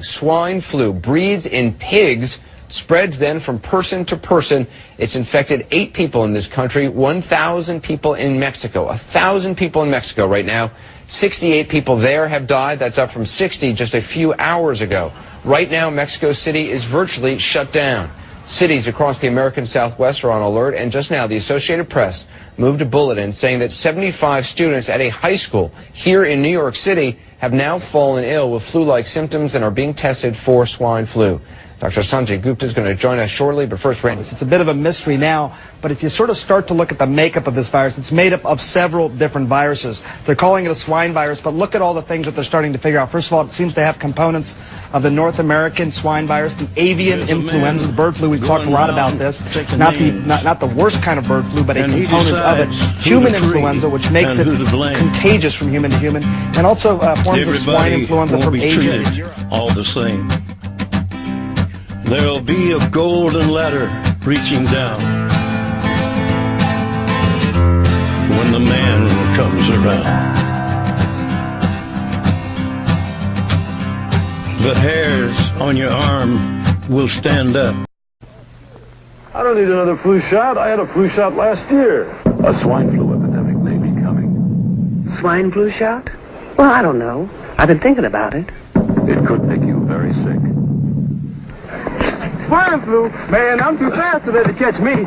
Swine flu breeds in pigs, spreads then from person to person. It's infected 8 people in this country, 1,000 people in Mexico, 1,000 people in Mexico right now. 68 people there have died. That's up from 60 just a few hours ago. Right now, Mexico City is virtually shut down. Cities across the American Southwest are on alert, and just now the Associated Press moved a bulletin saying that 75 students at a high school here in New York City have now fallen ill with flu-like symptoms and are being tested for swine flu. Dr. Sanjay Gupta is going to join us shortly, but first, Randy. It's a bit of a mystery now, but if you sort of start to look at the makeup of this virus, it's made up of several different viruses. They're calling it a swine virus, but look at all the things that they're starting to figure out. First of all, it seems to have components of the North American swine virus, the avian influenza, the bird flu. We've talked a lot about this. Not the worst kind of bird flu, but a component of it. Human influenza, which makes it contagious from human to human, and also forms of swine influenza from Asia and Europe. All the same. There'll be a golden ladder reaching down when the man comes around. The hairs on your arm will stand up. I don't need another flu shot. I had a flu shot last year. A swine flu epidemic may be coming. Swine flu shot? Well, I don't know. I've been thinking about it. It could make you very sick. Swine flu? Man, I'm too fast for that to catch me.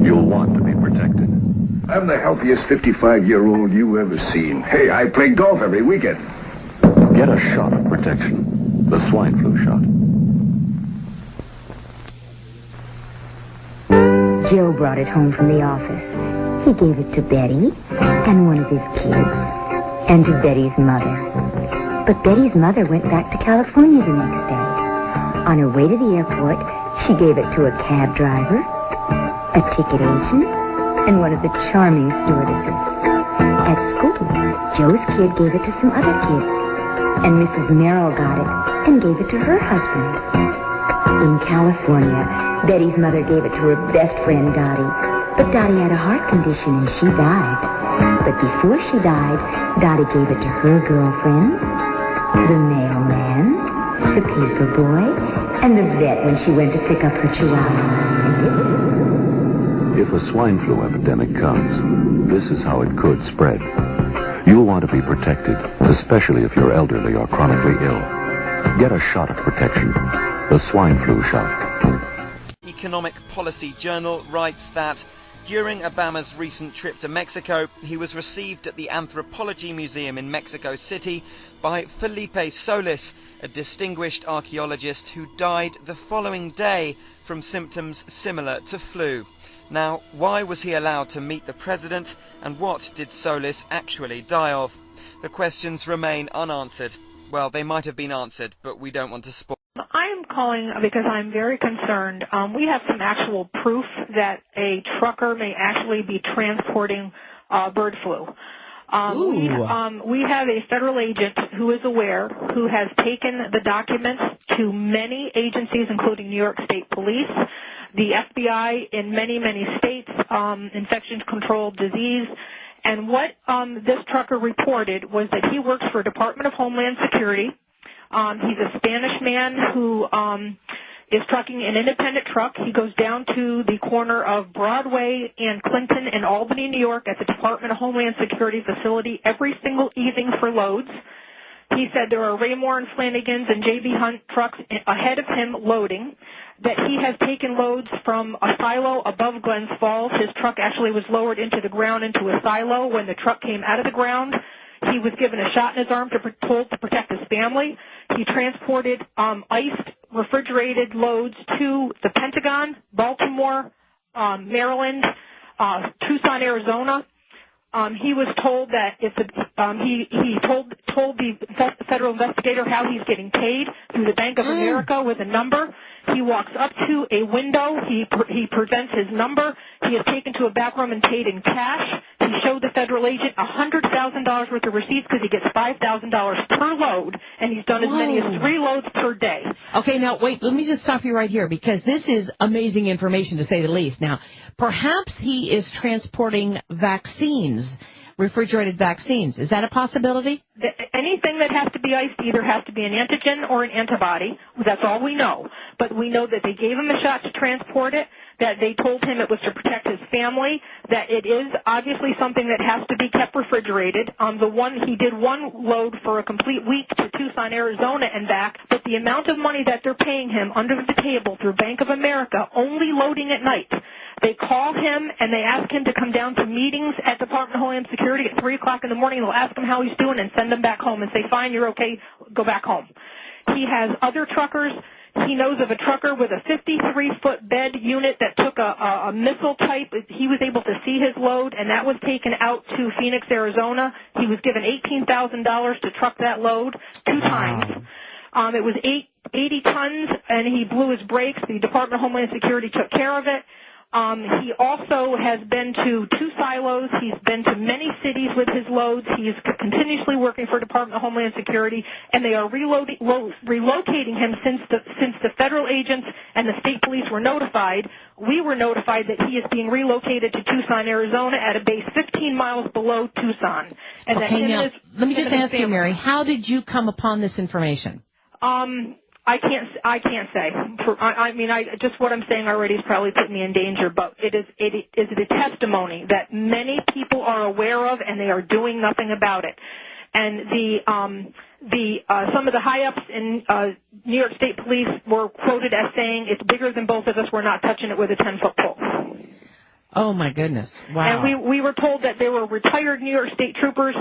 You'll want to be protected. I'm the healthiest 55-year-old you ever seen. Hey, I play golf every weekend. Get a shot of protection. The swine flu shot. Joe brought it home from the office. He gave it to Betty and one of his kids, and to Betty's mother. But Betty's mother went back to California the next day. On her way to the airport, she gave it to a cab driver, a ticket agent, and one of the charming stewardesses. At school, Joe's kid gave it to some other kids, and Mrs. Merrill got it and gave it to her husband. In California, Betty's mother gave it to her best friend, Dottie, but Dottie had a heart condition and she died. But before she died, Dottie gave it to her girlfriend, the mailman, the paper boy, and the vet when she went to pick up her chihuahua. If a swine flu epidemic comes, this is how it could spread. You'll want to be protected, especially if you're elderly or chronically ill. Get a shot of protection, the swine flu shot. Economic Policy Journal writes that during Obama's recent trip to Mexico, he was received at the Anthropology Museum in Mexico City by Felipe Solis, a distinguished archaeologist who died the following day from symptoms similar to flu. Now, why was he allowed to meet the president, and what did Solis actually die of? The questions remain unanswered. Well, they might have been answered, but we don't want to spoil. I am calling because I'm very concerned. We have some actual proof that a trucker may actually be transporting bird flu. We have a federal agent who is aware, who has taken the documents to many agencies, including New York State Police, the FBI in many, many states, infection control disease. And what this trucker reported was that he works for Department of Homeland Security. He's a Spanish man who is trucking an independent truck. He goes down to the corner of Broadway and Clinton in Albany, New York at the Department of Homeland Security facility every single evening for loads. He said there are Raymore and Flanagan's and J.B. Hunt trucks ahead of him loading, that he has taken loads from a silo above Glens Falls. His truck actually was lowered into the ground into a silo. When the truck came out of the ground, he was given a shot in his arm told to protect his family. He transported iced, refrigerated loads to the Pentagon, Baltimore, Maryland, Tucson, Arizona. He was told that he told the federal investigator how he's getting paid through the Bank of America with a number. He walks up to a window. He presents his number. He is taken to a back room and paid in cash. He showed the federal agent $100,000 worth of receipts because he gets $5,000 per load, and he's done as many as 3 loads per day. Okay, now wait, let me just stop you right here because this is amazing information to say the least. Now, perhaps he is transporting vaccines. refrigerated vaccines. Is that a possibility? Anything that has to be iced either has to be an antigen or an antibody. That's all we know. But we know that they gave him a shot to transport it, that they told him it was to protect his family, that it is obviously something that has to be kept refrigerated. He did one load for a complete week to Tucson, Arizona and back, but the amount of money that they're paying him under the table through Bank of America, only loading at night. They call him and they ask him to come down to meetings at Department of Homeland Security at 3 o'clock in the morning. They'll ask him how he's doing and send him back home and say, fine, you're okay, go back home. He has other truckers. He knows of a trucker with a 53-foot bed unit that took a missile type. He was able to see his load, and that was taken out to Phoenix, Arizona. He was given $18,000 to truck that load 2 times. It was 80 tons, and he blew his brakes. The Department of Homeland Security took care of it. He also has been to 2 silos. He's been to many cities with his loads. He is continuously working for Department of Homeland Security, and they are relocating him since the federal agents and the state police were notified. We were notified that he is being relocated to Tucson, Arizona, at a base 15 miles below Tucson. And okay, now, let me just ask you, Mary, how did you come upon this information? I can't say. Just what I'm saying already has probably put me in danger, but it is a testimony that many people are aware of, and they are doing nothing about it. And some of the high-ups in New York State Police were quoted as saying, "It's bigger than both of us. We're not touching it with a 10-foot pole." Oh my goodness! Wow. And we were told that there were retired New York State troopers